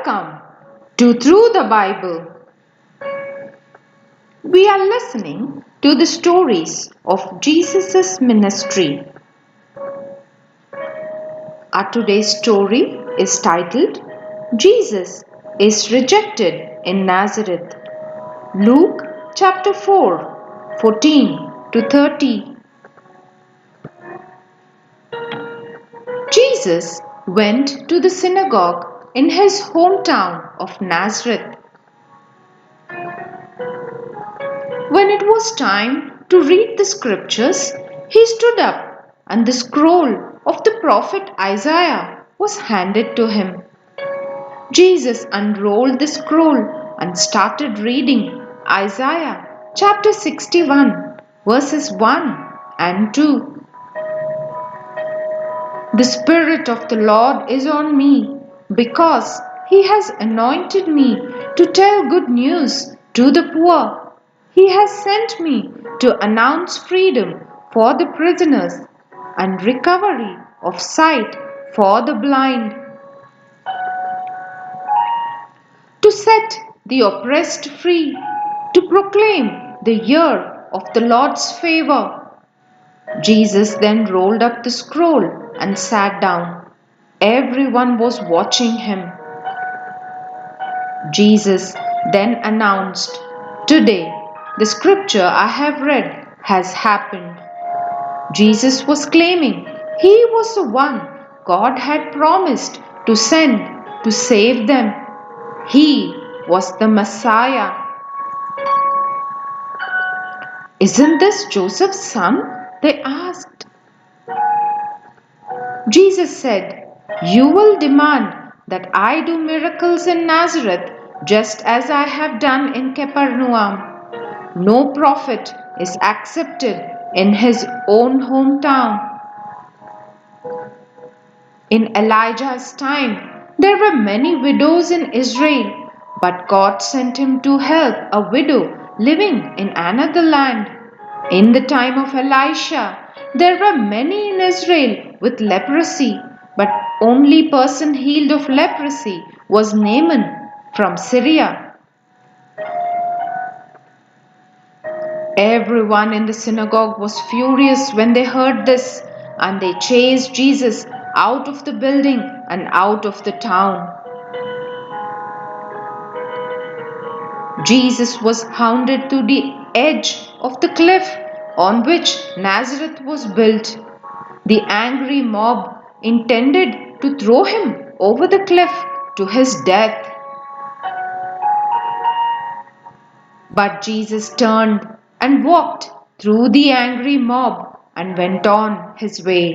Welcome to Through the Bible. We are listening to the stories of Jesus' ministry. Our today's story is titled Jesus is Rejected in Nazareth. Luke chapter 4, 14 to 30. Jesus went to the synagogue in his hometown of Nazareth. When it was time to read the scriptures, he stood up, and the scroll of the prophet Isaiah was handed to him. Jesus unrolled the scroll and started reading Isaiah chapter 61, verses 1 and 2. The Spirit of the Lord is on me, because He has anointed me to tell good news to the poor. He has sent me to announce freedom for the prisoners and recovery of sight for the blind, to set the oppressed free, to proclaim the year of the Lord's favor. Jesus then rolled up the scroll and sat down. Everyone was watching him. Jesus then announced, "Today, the scripture I have read has happened." Jesus was claiming he was the one God had promised to send to save them. He was the Messiah. "Isn't this Joseph's son?" they asked. Jesus said, "You will demand that I do miracles in Nazareth just as I have done in Capernaum. No prophet is accepted in his own hometown." In Elijah's time, there were many widows in Israel, but God sent him to help a widow living in another land. In the time of Elisha, there were many in Israel with leprosy, but only person healed of leprosy was Naaman from Syria. Everyone in the synagogue was furious when they heard this, and they chased Jesus out of the building and out of the town. Jesus was hounded to the edge of the cliff on which Nazareth was built. The angry mob intended to throw him over the cliff to his death. But Jesus turned and walked through the angry mob and went on his way.